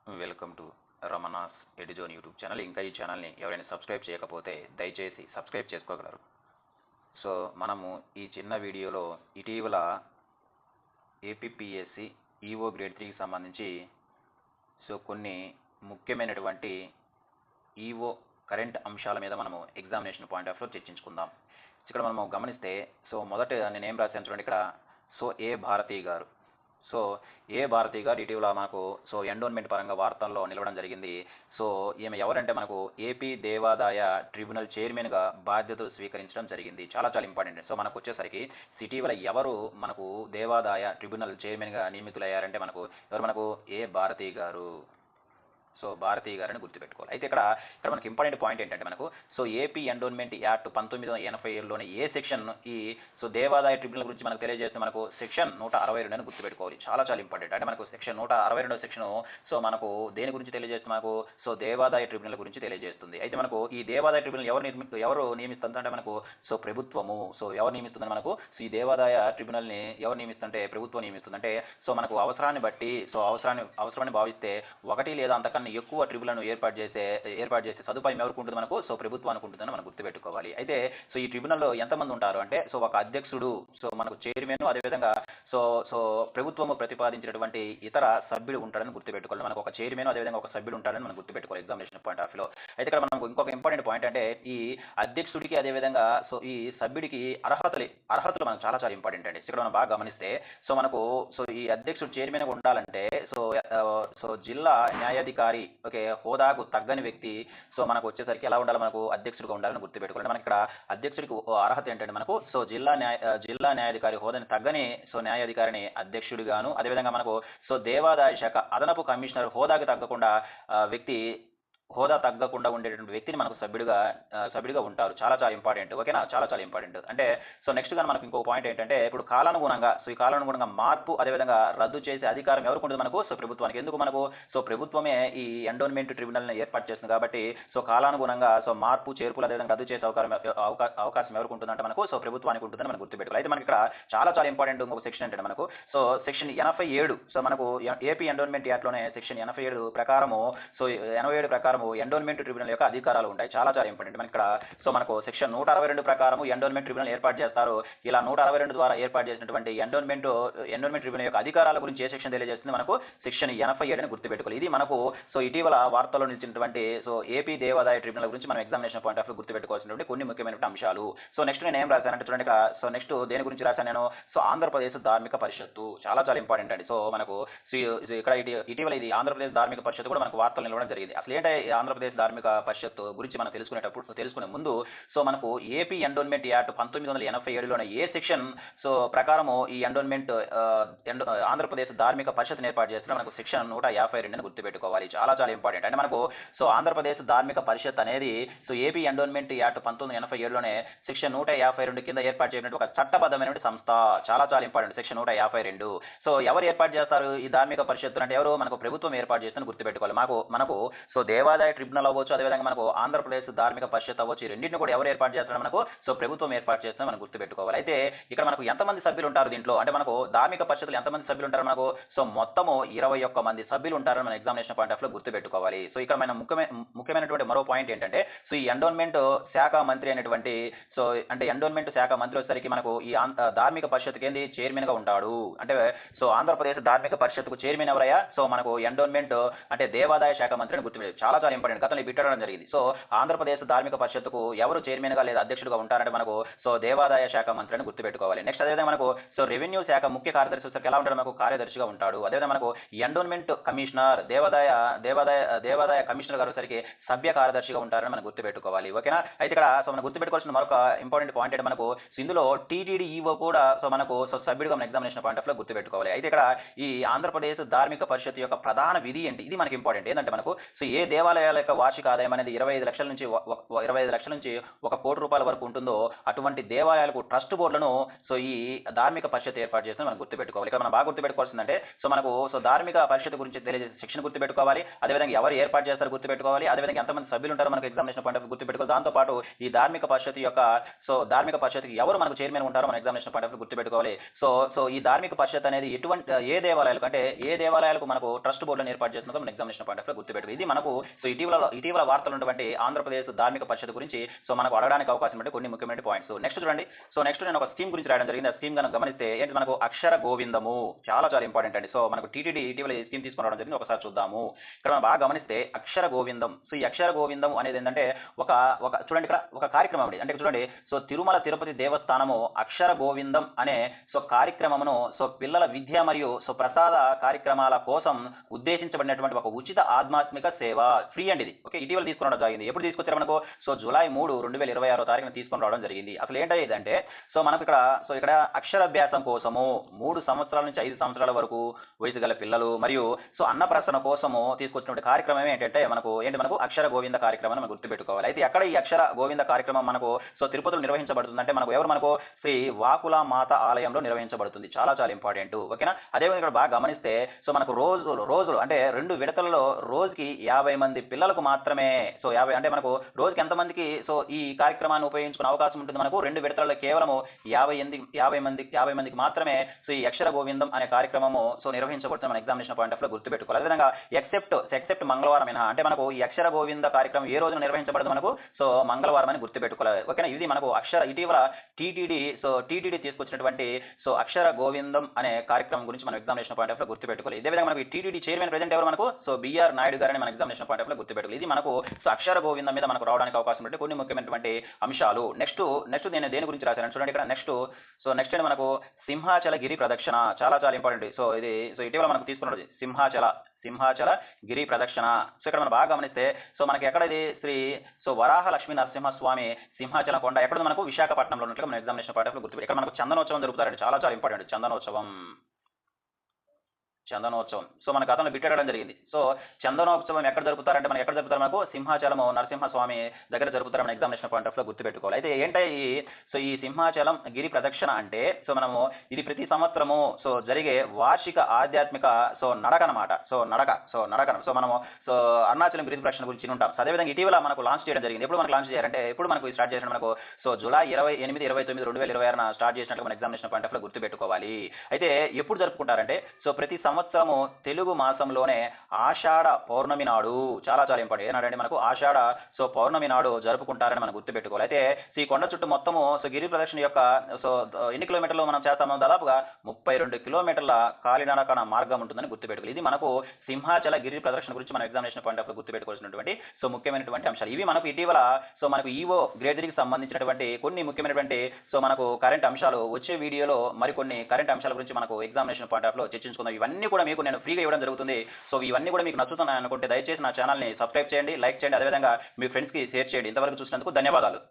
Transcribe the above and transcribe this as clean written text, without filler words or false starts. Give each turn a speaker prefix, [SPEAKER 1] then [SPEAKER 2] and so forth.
[SPEAKER 1] Welcome to Ramana's edition YouTube channel. ఇంకా ఈ ఛానల్ని ఎవరైనా సబ్స్క్రైబ్ చేయకపోతే దయచేసి సబ్స్క్రైబ్ చేసుకోగలరు. సో మనము ఈ చిన్న వీడియోలో ఇటీవల ఏపీపీఎస్సి ఈఓ గ్రేడ్ 3కి సంబంధించి కొన్ని ముఖ్యమైనటువంటి ఈఓ కరెంట్ అంశాల మీద మనము ఎగ్జామినేషన్ పాయింట్ ఆఫ్ వ్యూ చర్చించుకుందాం. ఇక్కడ మనము గమనిస్తే మొదట నేను ఏం రాశాను చూడండి ఇక్కడ. ఏ భారతి గారు ఏ భారతి గారు ఇటీవల మనకు ఎండోన్మెంట్ పరంగా వార్తల్లో నిలవడం జరిగింది. ఈమె ఎవరంటే మనకు ఏపీ దేవాదాయ ట్రిబ్యునల్ చైర్మన్గా బాధ్యతలు స్వీకరించడం జరిగింది. చాలా చాలా ఇంపార్టెంట్. మనకు వచ్చేసరికి ఇటీవల ఎవరు మనకు దేవాదాయ ట్రిబ్యునల్ చైర్మన్గా నియమితులయ్యారంటే మనకు ఏ భారతి గారు. భారతి గారిని గుర్తుపెట్టుకోవాలి. అయితే ఇక్కడ మనకి ఇంపార్టెంట్ పాయింట్ ఏంటంటే మనకు ఏపీ ఎండోన్మెంట్ యాక్ట్ 1987లోని ఏ సెక్షన్ ఈ దేవాదాయ ట్రిబ్యునల్ గురించి మనకు తెలియజేస్తే మనకు సెక్షన్ 162 అని గుర్తుపెట్టుకోవాలి. చాలా చాలా ఇంపార్టెంట్. అంటే మనకు సెక్షన్ 162 సెక్షన్ మనకు దేని గురించి తెలియజేస్తుంది మనకు దేవాదాయ ట్రిబ్యునల్ గురించి తెలియజేస్తుంది. అయితే మనకు ఈ దేవాదాయ ట్రిబ్యునల్ ఎవరు నియమిస్తుంది అంటే మనకు ప్రభుత్వము. ఎవరు నియమిస్తుంది మనకు ఈ దేవాదాయ ట్రిబ్యునల్ని ఎవరు నియమిస్తుంటే ప్రభుత్వం నియమిస్తుంది. అంటే మనకు అవసరాన్ని బట్టి అవసరాన్ని భావిస్తే ఒకటి లేదా అంతకన్నా ఎక్కువ ట్రిబ్యునల్ను ఏర్పాటు చేసే సదుపాయం ఎవరికి ఉంటుంది మనకు ప్రభుత్వానికి ఉంటుందని మనం గుర్తుపెట్టుకోవాలి. అయితే ఈ ట్రిబ్యునల్లో ఎంతమంది ఉంటారు అంటే ఒక అధ్యక్షుడు, మనకు చైర్మన్, అదేవిధంగా ప్రభుత్వము ప్రతిపాదించినటువంటి ఇతర సభ్యుడు ఉంటారని గుర్తుపెట్టుకోవాలి. మనకు ఒక చైర్మన్ అదేవిధంగా ఒక సభ్యుడు ఉంటారని మనం గుర్తుపెట్టుకోవాలి ఎగ్జామినేషన్ పాయింట్ ఆఫ్ వ్యూలో. అయితే ఇక్కడ మనకు ఇంకొక ఇంపార్టెంట్ పాయింట్ అంటే ఈ అధ్యక్షుడికి అదేవిధంగా ఈ సభ్యుడికి అర్హతలు మనకు చాలా చాలా ఇంపార్టెంట్ అండి. ఇక్కడ మనం బాగా గమనిస్తే మనకు ఈ అధ్యక్షుడు చైర్మన్ ఉండాలంటే జిల్లా న్యాయాధికారి హోదాకు తగ్గని వ్యక్తి మనకు వచ్చేసరికి ఎలా ఉండాలి, మనకు అధ్యక్షుడిగా ఉండాలని గుర్తుపెట్టుకోండి. మనకి ఇక్కడ అధ్యక్షుడికి అర్హత ఏంటంటే మనకు జిల్లా న్యాయాధికారి హోదాని తగ్గని న్యాయాధికారిని అధ్యక్షుడిగాను, అదేవిధంగా మనకు దేవాదాయ శాఖ అదనపు కమిషనర్ హోదా తగ్గకుండా ఉండేటువంటి వ్యక్తిని మనకు సభ్యుడిగా ఉంటారు. చాలా చాలా ఇంపార్టెంట్. ఓకేనా, చాలా చాలా ఇంపార్టెంట్. అంటే నెక్స్ట్ గా మనకు ఇంకో పాయింట్ ఏంటంటే ఇప్పుడు ఈ కాలానుగుణంగా మార్పు అదేవిధంగా రద్దు చేసే అధికారం ఎవరికి ఉంటుంది మనకు ప్రభుత్వానికి. ఎందుకు మనకు ప్రభుత్వమే ఈ ఎండోన్మెంట్ ట్రిబ్యునల్ ని ఏర్పాటు చేస్తుంది కాబట్టి కాలానుగుణంగా మార్పు చేర్పులు అదేవిధంగా రద్దు చేసే అవకాశం ఎవరికి ఉంటుందంటే మనకు ప్రభుత్వానికి ఉంటుందని మనం గుర్తుపెట్టుకోవాలి. అయితే మనకి ఇక్కడ చాలా చాలా ఇంపార్టెంట్ ఇంకొక సెక్షన్ ఏంటంటే మనకు సెక్షన్ 87 మనకు ఏపీ ఎండోన్మెంట్ యాక్ట్ లోనే సెక్షన్ 87 ప్రకారము ప్రకారం ఎండోన్మెంట్ ట్రిబ్యునల్ యొక్క అధికారాలు ఉంటాయి. చాలా చాలా ఇంపార్టెంట్. మనకి ఇక్కడ మనకు సెక్షన్ 162 ప్రకారం ఎండోన్మెంట్ ట్రిబ్యునల్ ఏర్పాటు చేస్తారు. ఇలా 162 ద్వారా ఏర్పాటు చేసినటువంటి ఎండోన్మెంట్ ట్రిబ్యునల్ యొక్క అధికారాల గురించి ఏ సెక్షన్ తెలియజేస్తుంది మనకు సెక్షన్ 87 అని గుర్తుపెట్టుకోవాలి. ఇది మనకు ఇటీవల వార్తల్లో నిలిచినటువంటి ఏపీ దేవాదాయ ట్రిబ్యునల్ గురించి మనం ఎగ్జామినేషన్ పాయింట్ ఆఫ్ వ్యూ గుర్తుపెట్టుకోవాల్సినటువంటి కొన్ని ముఖ్యమైన అంశాలు. నెక్స్ట్ నేను ఏం రాశానంటే చూడండి. నెక్స్ట్ దేని గురించి రాశాను నేను, ఆంధ్రప్రదేశ్ ధార్మిక పరిషత్తు. చాలా చాలా ఇంపార్టెంట్ అండి. మనకు ఇక్కడ ఇటీవల ఇది ఆంధ్రప్రదేశ్ ధార్మిక పరిషత్తు కూడా మనకు వార్తలు నిలవడం జరిగింది. అసలు ఏంటంటే ఆంధ్రప్రదేశ్ ధార్మిక పరిషత్ గురించి మనం తెలుసుకునే ముందు మనకు ఏపీ ఎండోన్మెంట్ యాక్ట్ 1987లోనే ఏ సెక్షన్ ప్రకారము ఈ ఆంధ్రప్రదేశ్ ధార్మిక పరిషత్ ఏర్పాటు చేస్తున్న మనకు సెక్షన్ 152 అని గుర్తుపెట్టుకోవాలి. చాలా చాలా ఇంపార్టెంట్. అంటే మనకు ఆంధ్రప్రదేశ్ ధార్మిక పరిషత్ అనేది ఏపీ ఎండోన్మెంట్ యాక్ట్ 1987లోనే సెక్షన్ 152 కింద ఏర్పాటు చేయడం ఒక చట్టబద్ధమైన సంస్థ. చాలా చాలా ఇంపార్టెంట్. సెక్షన్ 152. ఎవరు ఏర్పాటు చేస్తారు ఈ ధార్మిక పరిషత్తు అంటే ఎవరు, మనకు ప్రభుత్వం ఏర్పాటు చేస్తుందని గుర్తుపెట్టుకోవాలి. మనకు దేవాదాయ ట్రిబ్యునల్ అవ్వచ్చు, అదేవిధంగా మనకు ఆంధ్రప్రదేశ్ ధార్మిక పరిషత్ అవ్వచ్చు, ఈ రెండింటిని కూడా ఎవరు ఏర్పాటు చేస్తారు మనకు ప్రభుత్వం ఏర్పాటు చేస్తుందని మనం గుర్తుపెట్టుకోవాలి. అయితే ఇక్కడ మనకు ఎంతమంది సభ్యులు ఉంటారు దీంట్లో అంటే మనకు ధార్మిక పరిషత్తులు ఎంతమంది సభ్యులు ఉంటారు మనకు మొత్తము 21 మంది సభ్యులు ఉంటారని మన ఎగ్జామినేషన్ పాయింట్ ఆఫ్ వ్యూ గుర్తుపెట్టుకోవాలి. ఇక్కడ మన ముఖ్యమైనటువంటి మరో పాయింట్ ఏంటంటే ఈ ఎండోన్మెంట్ శాఖ మంత్రి అయినటువంటి అంటే ఎండోన్మెంట్ శాఖ మంత్రి వచ్చేసరికి మనకు ఈ ధార్మిక పరిషత్కి ఏంది చైర్మన్ గా ఉంటాడు. అంటే ఆంధ్రప్రదేశ్ ధార్మిక పరిషత్కు చైర్మన్ ఎవరయ్యా, మనకు ఎండోన్మెంట్ అంటే దేవాదాయ శాఖ మంత్రి అని గుర్తుపెట్టారు. చాలా చాలా ఇంపార్టెంట్. గతంలో పెట్టడం జరిగింది. ఆంధ్రప్రదేశ్ ధార్మిక పరిషత్తుకు ఎవరు చైర్మన్ గా లేదా అధ్యక్షుడిగా ఉంటారంటే మనకు దేవాదాయ శాఖ మంత్రి అని గుర్తుపెట్టుకోవాలి. నెక్స్ట్ అదేవిధంగా మనకు రెవెన్యూ శాఖ ముఖ్య కార్యదర్శి వచ్చేసరికి ఎలా ఉంటాడు మనకు కార్యదర్శిగా ఉంటాడు. అదేవిధంగా మనకు ఎండోన్మెంట్ కమిషనర్ దేవాదాయ కమిషనర్ గారు వచ్చేసరికి సభ్య కార్యదర్శిగా ఉంటారని మనం గుర్తుపెట్టుకోవాలి. ఓకేనా. అయితే ఇక్కడ మనం గుర్తుపెట్టుకోవాల్సిన మరొక ఇంపార్టెంట్ పాయింట్ అంటే మనకు ఇందులో టీటీడీ ఈఓ కూడా మనకు సభ్యుడిగా మన ఎగ్జామినేషన్ పాయింట్ ఆఫ్ వ్యూ గుర్తుపెట్టుకోవాలి. అయితే ఇక్కడ ఈ ఆంధ్రప్రదేశ్ ధార్మిక పరిషత్ యొక్క ప్రధాన విధి ఏంటి, ఇది మనకి ఇంపార్టెంట్. ఏంటంటే మనకు ఏ దేవాలయం దేవాలయాల యొక్క వార్షిక ఆదాయం అనేది 25 లక్షల నుంచి 25 లక్షల నుంచి 1 కోటి రూపాయల వరకు ఉంటుందో అటువంటి దేవాలయాలకు ట్రస్ట్ బోర్డులను సో ఈ ధార్మిక పరిషత్ ఏర్పాటు చేస్తే మనం గుర్తుపెట్టుకోవాలి. ఇక్కడ మనం బాగా గుర్తుపెట్టుకోవాల్సిందంటే సో ధార్మిక పరిషత్ గురించి తెలియజేసే శిక్షణ గుర్తుపెట్టుకోవాలి. అదేవిధంగా ఎవరు ఏర్పాటు చేస్తారో గుర్తుపెట్టుకోవాలి. అదేవిధంగా ఎంతమంది సభ్యులు ఉంటారో మనకు ఎగ్జామినేషన్ పాయింట్ ఆఫ్ గుర్తుపెట్టుకోవాలి. దాంతోపాటు ఈ ధార్మిక పరిషత్ యొక్క ధార్మిక పరిషత్కి ఎవరు మనకు చైర్మన్ ఉంటారో మన ఎగ్జామినేషన్ పాయింట్ ఆఫ్ గుర్తుపెట్టుకోవాలి. సో ఈ ధార్మిక పరిషత్ అనేది ఎటువంటి ఏ దేవాలయాలకు అంటే ఏ దేవాలయాలకు మనకు ట్రస్ట్ బోర్డులను ఏర్పాటు చేస్తుందో మన ఎగ్జామినేషన్ పాయింట్ ఆఫ్ గుర్తుపెట్టుకోవాలి. ఇది మనకు సో ఇటీవల వార్తలు ఉన్నటువంటి ఆంధ్రప్రదేశ్ ధార్మిక పరిషత్ గురించి సో మనకు అడగడానికి అవకాశం ఉంటే కొన్ని ముఖ్యమైన పాయింట్స్. నెక్స్ట్ చూడండి. సో నెక్స్ట్ నేను ఒక స్కీమ్ గురించి రాయడం జరిగింది. ఆ స్కీమ్ కనుక గమనిస్తే ఏంటి మనకు అక్షర గోవిందము చాలా చాలా ఇంపార్టెంట్ అండి. సో మనకు టీటీడీ ఇటీవల ఈ స్కీమ్ తీసుకుని రావడం జరిగింది. ఒకసారి చూద్దాము. ఇక్కడ మనం బాగా గమనిస్తే అక్షర గోవిందం. సో ఈ అక్షర గోవిందం అనేది ఏంటంటే ఒక చూడండి ఇక్కడ ఒక కార్యక్రమం అండి. అంటే చూడండి సో తిరుమల తిరుపతి దేవస్థానము అక్షర గోవిందం అనే సో కార్యక్రమమును సో పిల్లల విద్య మరియు సో ప్రసాద కార్యక్రమాల కోసం ఉద్దేశించబడినటువంటి ఒక ఉచిత ఆధ్యాత్మిక సేవ. ఫ్రీ అండి ఇది. ఓకే, ఇటీవల తీసుకురావడం జరిగింది. ఎప్పుడు తీసుకొచ్చారు మనకు? సో జూలై 3, 2026 తారీఖున తీసుకొని రావడం జరిగింది. అసలు ఏంటంటే సో మనకు ఇక్కడ అక్షరాభ్యాసం కోసము 3 సంవత్సరాల నుంచి 5 సంవత్సరాల వరకు వయసు గల పిల్లలు మరియు సో అన్నప్రాసన కోసము తీసుకొచ్చినటువంటి కార్యక్రమం ఏంటంటే మనకు అక్షర గోవింద కార్యక్రమం మనం గుర్తుపెట్టుకోవాలి. అయితే ఎక్కడ ఈ అక్షర గోవింద కార్యక్రమం మనకు సో తిరుపతిలో నిర్వహించబడుతుంది అంటే మనకు శ్రీ వాకుల మాత ఆలయంలో నిర్వహించబడుతుంది. చాలా చాలా ఇంపార్టెంట్. ఓకేనా? అదేవిధంగా ఇక్కడ బాగా గమనిస్తే సో మనకు రోజులు అంటే 2 విడతలలో రోజుకి 50 మంది పిల్లలకు మాత్రమే సో 50 అంటే మనకు రోజుకి ఎంతమందికి సో ఈ కార్యక్రమాన్ని ఉపయోగించుకునే అవకాశం ఉంటుంది? మనకు 2 విడతలలో కేవలం 50 మందికి మాత్రమే సో ఈ అక్షర గోవిందం అనే కార్యక్రమము సో నిర్వహించబడుతుంది. మన ఎగ్జామినేషన్ పాయింట్ ఆఫ్ లో గుర్తుపెట్టుకోవాలి. అదేవిధంగా ఎక్సెప్ట్ మంగళవారం అంటే మనకు ఈ అక్షర గోవింద కార్యక్రమం ఏ రోజున నిర్వహించబడదు? మనకు సో మంగళవారం అని గుర్తుపెట్టుకోవాలి. ఓకేనా? ఇది మనకు ఇటీవల టీటీడీ తీసుకొచ్చినటువంటి సో అక్షర గోవిందం అనే కార్యక్రమం గురించి మనం ఎగ్జామినేషన్ పాయింట్ ఆఫ్ లో గుర్తుపెట్టుకోవాలి. ఇదే విధంగా మనకి టీటీడీ చైర్మన్ ప్రెసిడెంట్ ఎవరు? మనకు సో బిఆర్ నాయుడు గారని మన ఎగ్జామినేషన్ పాయింట్ ఆఫ్ లో గుర్తుపెట్టుకోవాలి. ఇది మనకు సో అక్షర గోవిందం మీద మనకు రావడానికి అవకాశం ఉంటే కొన్ని ముఖ్యమైనటువంటి అంశాలు. నెక్స్ట్ నేను దేని గురించి రాశాను చూడండి. ఇక్కడ నెక్స్ట్ మనకు సింహాచల గిరి ప్రదక్షిణ చాలా చాలా ఇంపార్టెంట్. సో ఇటీవల మనకు తీసుకున్నది సింహాచల గిరి ప్రదక్షిణ. సో ఇక్కడ మనం బాగా గమనిస్తే సో మనకి ఎక్కడ ఇది వరాహ లక్ష్మీ నరసింహస్వామి సింహాచల కొండ ఎక్కడ మనకు విశాఖపట్నంలో ఉన్నట్లుగా మన ఎగ్జామినేషన్ పాయింట్ ఆఫ్ లో గుర్తుపెట్టి ఇక్కడ మనకు చందనోత్సవం జరుపుతారండి. చాలా చాలా ఇంపార్టెంట్ చందనోత్సవం. సో మన గతంలో బిట్టడం జరిగింది. సో చందనోత్సవం ఎక్కడ జరుపుతారంటే మనకు సింహాచలము నరసింహస్వామి దగ్గర జరుపుతారు. మన ఎగ్జామినేషన్ పాయింట్ ఆఫ్ లో గుర్తుపెట్టుకోవాలి. అయితే ఏంటి ఈ సింహాచలం గిరి ప్రదక్షిణ అంటే సో మనము ఇది ప్రతి సంవత్సరము సో జరిగే వార్షిక ఆధ్యాత్మిక సో నడక అనమాట. సో మనము సో అరుణాచలం గిరి ప్రదక్షిణ గురించి ఉంటాం. అదేవిధంగా ఇటీవల మనకు లాంచ్ చేయడం జరిగింది. ఎప్పుడు మనకు లాంచ్ చేయాలంటే ఎప్పుడు మనకు స్టార్ట్ చేసిన మనకు సో జూలై 28, 29, 2026 స్టార్ట్ చేసినట్టు మన ఎగ్జామినేషన్ పాయింట్ ఆఫ్ లో గుర్తుపెట్టుకోవాలి. అయితే ఎప్పుడు జరుపుకుంటారంటే సో ప్రతి సంవత్సరము తెలుగు మాసంలోనే ఆషాఢ పౌర్ణమి నాడు చాలా చాలా ఇంపార్టెంట్. ఏనాడంటే మనకు ఆషాఢ సో పౌర్ణమి నాడు జరుపుకుంటారని మనం గుర్తుపెట్టుకోవాలి. అయితే ఈ కొండ చుట్టూ మొత్తము సో గిరి ప్రదక్షిణ యొక్క సో ఎన్ని కిలోమీటర్లు మనం చేస్తామో దాదాపుగా 32 కిలోమీటర్ల కాలినడకన మార్గం ఉంటుందని గుర్తుపెట్టుకోవాలి. ఇది మనకు సింహాచల గిరి ప్రదక్షిణ గురించి మన ఎగ్జామినేషన్ పాయింట్ ఆఫ్ లో గుర్తుపెట్టుకోవాల్సినటువంటి సో ముఖ్యమైనటువంటి అంశాలు ఇవి. మనకు ఇటీవల సో మనకు ఈవో గ్రేడ్ 3కి సంబంధించినటువంటి కొన్ని ముఖ్యమైనటువంటి సో మనకు కరెంట్ అంశాలు వచ్చే వీడియోలో మరికొన్ని కరెంట్ అంశాల గురించి మనకు ఎగ్జామినేషన్ పాయింట్ ఆఫ్ లో చర్చించుకుందాం. ఇవన్నీ కూడా మీకు నేను ఫ్రీగా ఇవ్వడం జరుగుతుంది. సో ఇవన్నీ కూడా మీకు నచ్చుతున్నాయి అనుకుంటే దయచేసి నా ఛానల్ని సబ్స్క్రైబ్ చేయండి, లైక్ చేయండి, అదేవిధంగా మీ ఫ్రెండ్స్కి షేర్ చేయండి. ఇంతవరకు చూసినందుకు ధన్యవాదాలు.